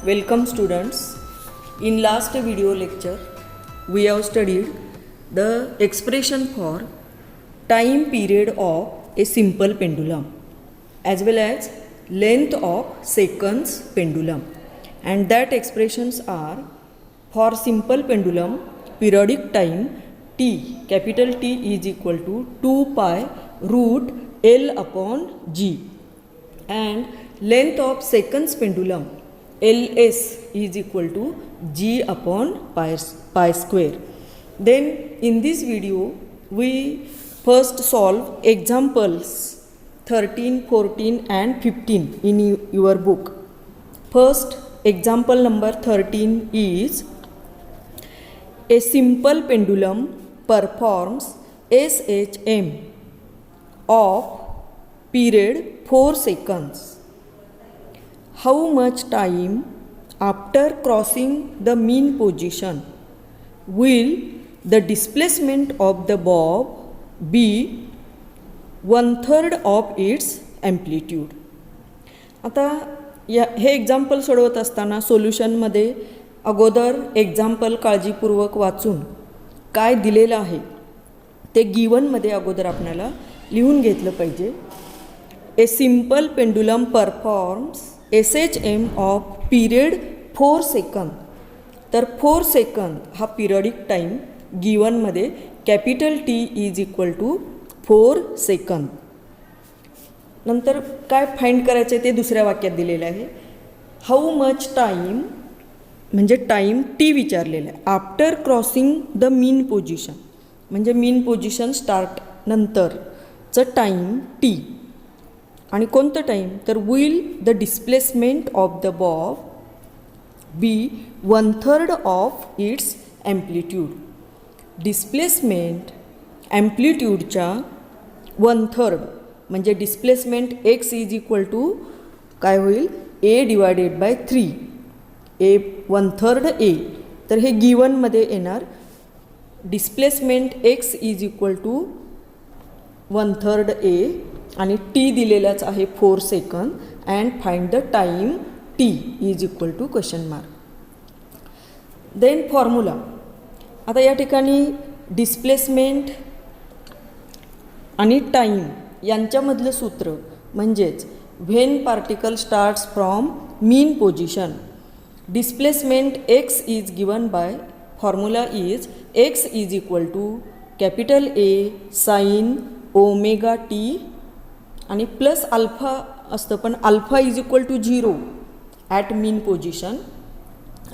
Welcome students. In last video lecture we have studied the expression for time period of a simple pendulum as well as length of seconds pendulum, and that expressions are for simple pendulum periodic time t, capital T is equal to 2 pi root L upon G, and length of seconds pendulum Ls is equal to G upon pi square. Then in this video we first solve examples 13, 14 and 15 in your book. First example number 13 is a simple pendulum performs SHM of period 4 seconds. How much time after crossing the mean position will the displacement of the bob be 1/3 of its amplitude? आता हे example सोडवत असताना सोल्युशनमध्ये अगोदर example काळजीपूर्वक वाचून काय दिलेलं आहे ते गिवनमध्ये अगोदर आपल्याला लिहून घेतलं पाहिजे. A simple pendulum performs SHM of period 4 second. तर 4 सेकंद हा पिरियडिक टाईम गिवनमध्ये capital T is equal to 4 second. नंतर काय फाइंड करायचं आहे ते दुसऱ्या वाक्यात दिलेलं आहे. हाऊ मच टाईम म्हणजे टाईम टी विचारलेला आहे. After crossing the mean position म्हणजे मीन पोजिशन स्टार्ट नंतरचं टाईम टी, आणि कोणतं टाईम तर will the displacement of the bob be 1/3 of its amplitude. Displacement ॲम्प्लिट्यूडच्या 1/3 म्हणजे displacement x is equal to काय होईल ए डिवायडेड बाय 3, ए 1/3 ए. तर हे गिवनमध्ये येणार displacement x is equal to 1/3 A आणि टी दिलेलाच आहे 4 सेकंद, and find the time T is equal to question mark. Then formula. आता या ठिकाणी डिस्प्लेसमेंट आणि टाईम यांच्यामधलं सूत्र म्हणजेच when particle starts from mean position displacement x is given by formula is X is equal to capital A sine omega T आणि plus alpha असतं, पण alpha is equal to 0 at mean position,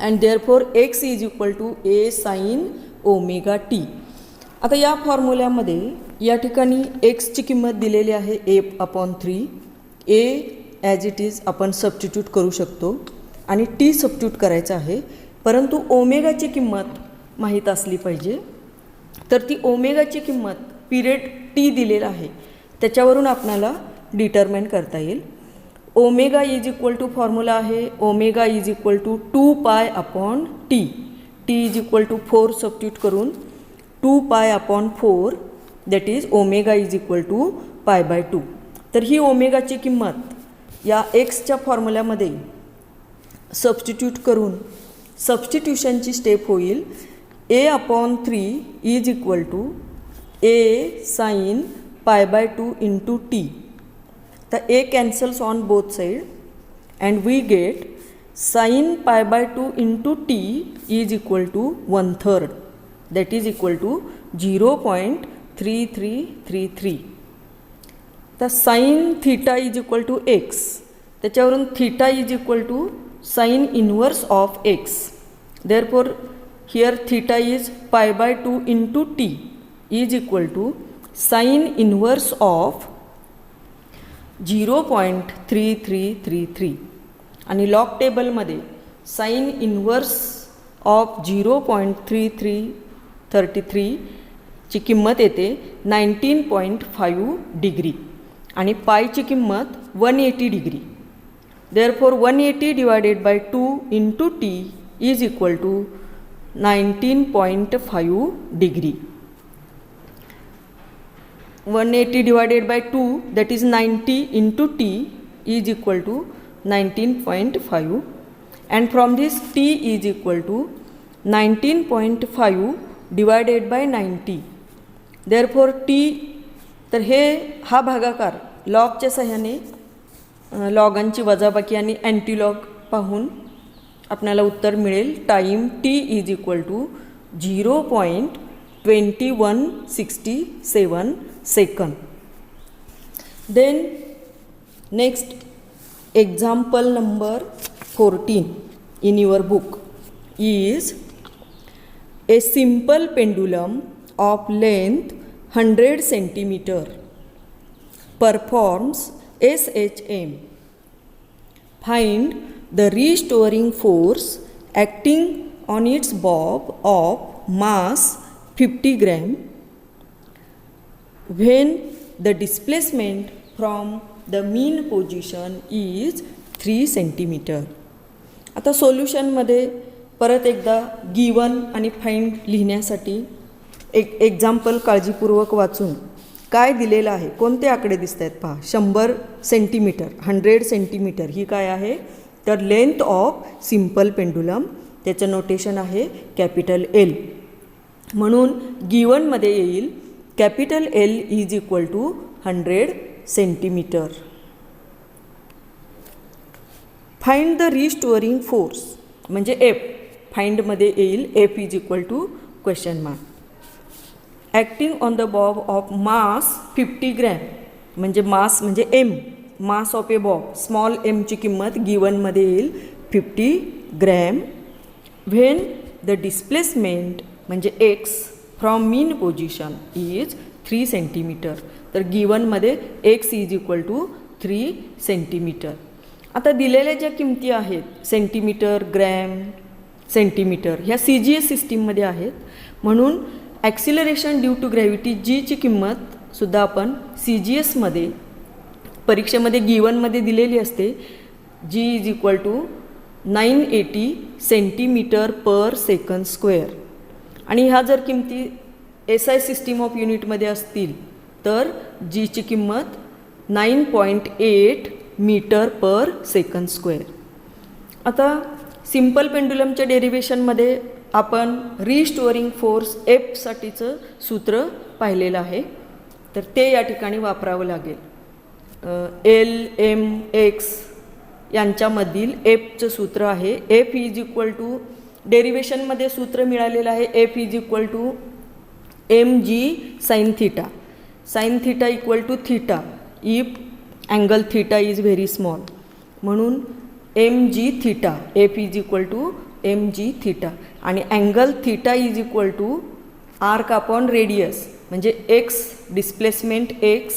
and therefore x is equal to A sine omega t. आता या फॉर्म्युल्यामध्ये या ठिकाणी एक्सची किंमत दिलेली आहे A upon 3. A as it is आपण सबस्टिट्यूट करू शकतो आणि टी सबस्टिट्यूट करायचं आहे, परंतु ओमेगाची किंमत माहीत असली पाहिजे. तर ती ओमेगाची किंमत पिरियड टी दिलेला आहे त्याच्यावरून आपल्याला डिटर्मिन करता येईल. Omega is equal to formula आहे omega is equal to 2 pi upon T. T is equal to 4 substitute करून 2 pi upon 4 that is omega is equal to pi by 2. तर ही ओमेगाची किंमत या एक्सच्या फॉर्म्युल्यामध्ये सबस्टिट्यूट करून सबस्टिट्यूशनची स्टेप होईल A upon 3 is equal to A sine pi by 2 into t. तर A cancels on both side and we get sine pi by 2 into T is equal to 1/3 that is equal to 0.3333. तर sine theta is equal to x, त्याच्यावरून theta is equal to sine inverse of x. Therefore here theta is pi by 2 into T is equal to sine inverse of 0.3333. आणि log टेबलमध्ये sign inverse of 0.3333 ची किंमत येते 19.5 degree आणि पायची किंमत 180 degree. Therefore 180 divided by 2 into T is equal to 19.5 degree. 180 divided by 2, that is 90 into t is equal to 19.5, and from this t is equal to 19.5 divided by 90. therefore t, तर हा भागाकार लॉगच्या सहाय्याने लॉगांची वजाबाकी आणि अँटीलॉग पाहून आपल्याला उत्तर मिळेल. Time t is equal to 0.2167 सेकंद. Then next example number 14 in your book is a simple pendulum of length 100 centimeter performs SHM. Find the restoring force acting on its bob of mass 50 gram when the displacement from the mean position is 3 centimeter. आता सोल्युशनमध्ये परत एकदा given आणि find लिहिण्यासाठी एक example काळजीपूर्वक वाचून काय दिलेलं आहे, कोणते आकडे दिसत आहेत पहा. 100 सेंटीमीटर, 100 सेंटीमीटर ही काय आहे, तर लेंथ ऑफ सिम्पल पेंडुलम, त्याचं नोटेशन आहे कॅपिटल एल. म्हणून गिवनमध्ये येईल capital L is equal to 100 centimetre. Find the restoring force म्हणजे एफ. फाइंडमध्ये येईल F is equal to question mark. Acting on the bob of mass 50 gram म्हणजे mass म्हणजे m, mass of a bob, small एमची किंमत गिवनमध्ये येईल 50 gram. When the displacement म्हणजे x from mean position is 3 centimetre. तर गिवनमध्ये x is equal to 3 centimetre. आता दिलेल्या ज्या किमती आहेत सेंटीमीटर, ग्रॅम, सेंटीमीटर ह्या CGS सिस्टीममध्ये आहेत. म्हणून ॲक्सिलरेशन ड्यू टू ग्रॅव्हिटी जीची किंमतसुद्धा आपण CGSमध्ये परीक्षेमध्ये गिवनमध्ये दिलेली असते. G is equal to 980 centimetre per second square. आणि ह्या जर किमती SI सिस्टीम ऑफ युनिटमध्ये असतील तर जीची किंमत 9.8 मीटर पर सेकंड स्क्वेअर. आता सिम्पल पेंडुलमच्या डेरिवेशनमध्ये आपण रिस्टोअरिंग फोर्स एफसाठीचं सूत्र पाहिलेलं आहे, तर ते या ठिकाणी वापरावं लागेल. एल, एम, एक्स यांच्यामधील एफचं सूत्र आहे एफ इज इक्वल टू, डेरिवेशनमध्ये सूत्र मिळालेलं आहे F is equal to mg sine theta. Sine theta equal to theta if angle theta is very small. म्हणून mg theta, F is equal to mg theta. आणि angle theta is equal to arc upon radius म्हणजे x displacement x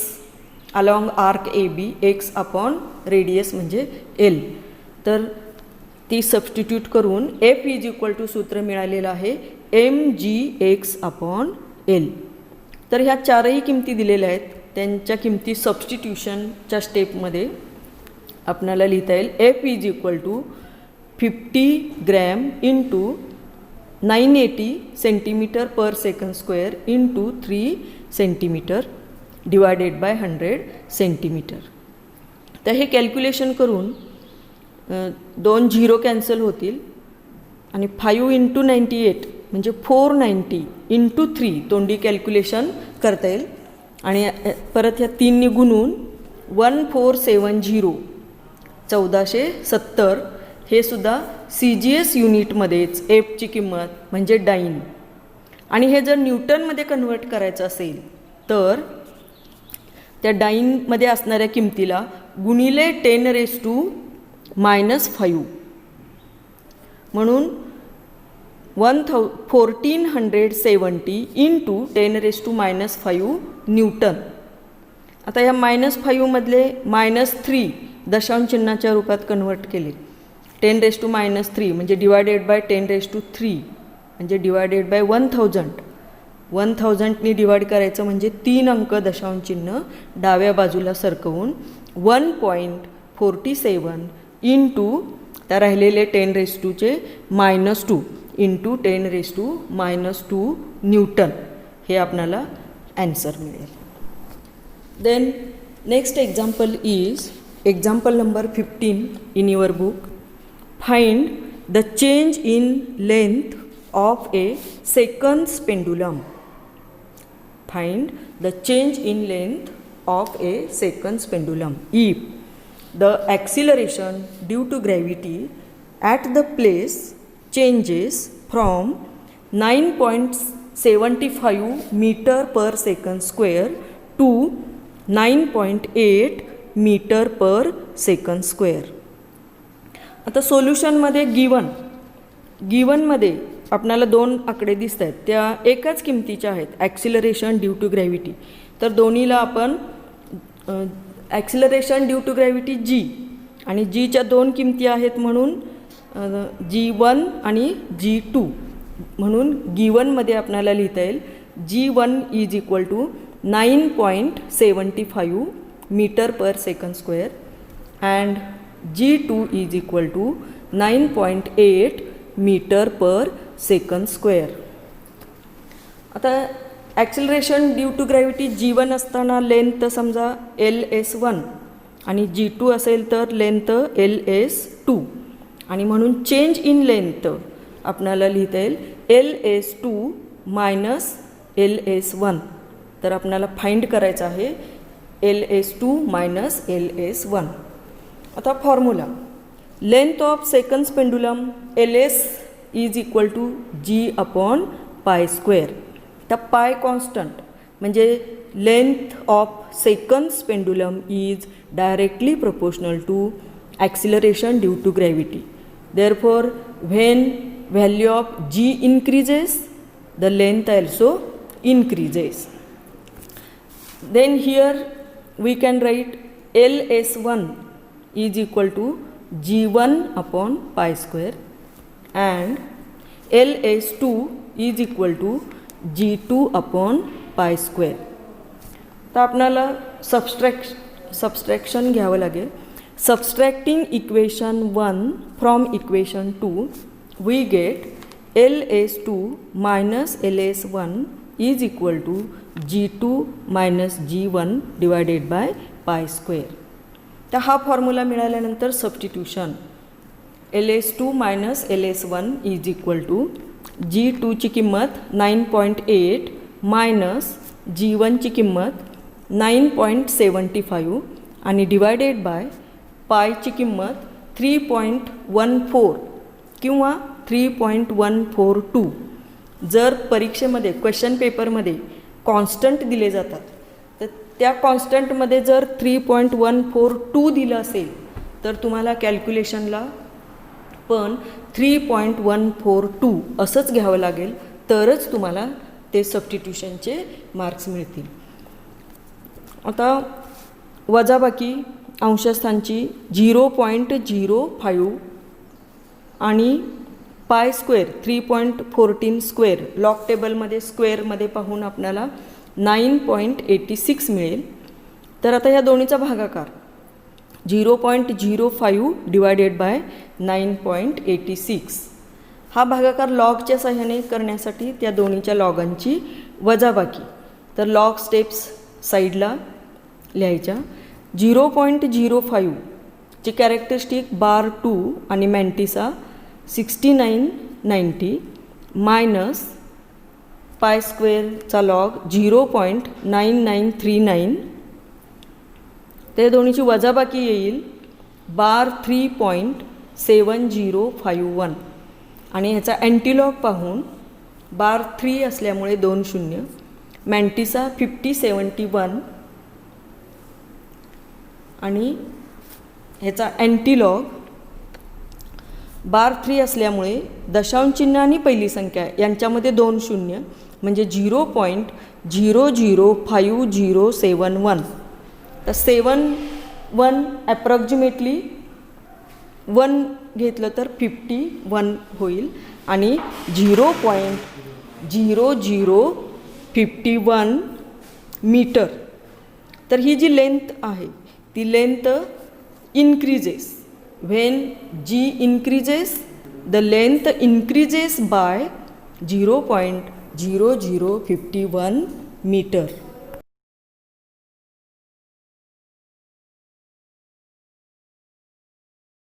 along arc AB, x upon radius म्हणजे L. तर ती substitute करून F is equal to सूत्र मिळालेलं आहे mgx upon L. तर ह्या चारही किमती दिलेल्या आहेत, त्यांच्या किमती सबस्टिट्यूशनच्या स्टेपमध्ये आपल्याला लिहिता येईल. F is equal to 50 gram into 980 centimetre per second square into 3 centimetre divided by 100 centimetre. तर हे कॅल्क्युलेशन करून 2 झिरो कॅन्सल होतील आणि 5 इंटू 98 म्हणजे 490 इंटू 3 तोंडी कॅल्क्युलेशन करता येईल. आणि परत ह्या 3नी गुणून 1470 1470 हे सुद्धा CGS युनिटमध्येच एफची किंमत म्हणजे डाईन. आणि हे जर न्यूटनमध्ये कन्वर्ट करायचं असेल तर त्या डाईनमध्ये असणाऱ्या किमतीला गुणिले 10⁻⁻5 म्हणून 1470 इंटू 10⁻⁻5 न्यूटन. आता या -5मधले -3 दशांश चिन्हाच्या रूपात कन्वर्ट केले. 10⁻³ म्हणजे डिवायडेड बाय 10⁻³ म्हणजे डिवायडेड बाय 1000. 1000नी डिवाइड करायचं म्हणजे 3 अंक दशांश चिन्ह डाव्या बाजूला सरकवून 1.47 इंटू त्या राहिलेले 10⁻² -2 इंटू 10⁻² न्यूटन हे आपल्याला ॲन्सर मिळेल. Then next example is example number 15 in your book. Find the change in length of a seconds pendulum. Find the change in length of a seconds pendulum if the acceleration due to gravity at the place changes from 9.75 meter per second square to 9.8 meter per second square. आता सोल्युशनमध्ये गिवनमध्ये आपल्याला दोन आकडे दिसत आहेत, त्या एकाच किमतीच्या आहेत ॲक्सिलरेशन ड्यू टू ग्रॅव्हिटी. तर दोन्हीला आपण ॲक्सिलरेशन ड्यू टू ग्रॅव्हिटी जी आणि जीच्या दोन किमती आहेत म्हणून G1 आणि G2 म्हणून गिवनमध्ये आपल्याला लिहिता येईल G1 is equal to 9.75 metre per second square and G2 is equal to 9.8 metre per second square. आता acceleration due to gravity G1 असताना लेंथ समजा LS1 आणि G2 असेल तर लेंथ LS2 आणि म्हणून चेंज इन लेंथ आपल्याला लिहिता येईल LS2 मायनस LS1. तर आपल्याला फाइंड करायचं आहे LS2 मायनस LS1. आता formula length of seconds pendulum LS is equal to G upon pi square. तर पाय कॉन्स्टंट म्हणजे length of seconds pendulum is directly proportional to acceleration due to gravity. Therefore, when value of G increases, the length also increases. Then here we can write LS1 is equal to G1 upon pi square and LS2 is equal to G2 upon pi square. तर आपल्याला subtraction घ्यावं लागेल. Subtracting equation 1 from equation 2, we get LS2 minus LS1 is equal to G2 minus G1 divided by pi square. तर हा formula मिळाल्यानंतर substitution LS2 minus LS1 is equal to G2 ची किंमत 9.8 minus G1 ची किंमत 9.75 आणि डिवायडेड बाय पायची किंमत 3.14 किंवा 3.142. जर परीक्षेमध्ये क्वेश्चन पेपरमध्ये कॉन्स्टंट दिले जातात तर त्या कॉन्स्टंटमध्ये जर 3.142 दिलं असेल तर तुम्हाला कॅल्क्युलेशनला पण 3.142 असंच घ्यावं लागेल, तरच तुम्हाला ते सबस्टिट्यूशनचे मार्क्स मिळतील. आता वजाबाकी अंशस्थानची 0.05 आणि पाय स्क्वेअर 3.14 स्क्वेअर लॉग टेबलमध्ये स्क्वेअरमध्ये पाहून आपल्याला 9.86 मिळेल. तर आता या दोन्हीचा भागाकार 0.05 डिवायडेड बाय 9.86. हा भागाकार लॉगच्या सहाय्याने करण्यासाठी त्या दोन्हीच्या लॉगांची वजाबाकी. तर लॉग स्टेप्स साईडला लिहायच्या. 0.05 ची कॅरेक्टरिस्टिक बार 2 आणि मॅन्टिसा 6990 मायनस पाय स्क्वेअरचा लॉग 0.9939. ते दोन्हीची वजाबाकी येईल बार 3.7051 आणि ह्याचा अँटीलॉग पाहून बार 3 असल्यामुळे 2 शून्य, मॅन्टिसा 5071 आणि ह्याचा अँटीलॉग बार 3 असल्यामुळे दशांश चिन्ह आणि पहिली संख्या यांच्यामध्ये 2 शून्य म्हणजे 0.005071. तर 71 ॲप्रॉक्सिमेटली 1 घेतलं तर 51 होईल आणि 0.0051 मीटर. तर ही जी लेंथ आहे ती length increases. When G increases, the length increases by 0.0051 meter.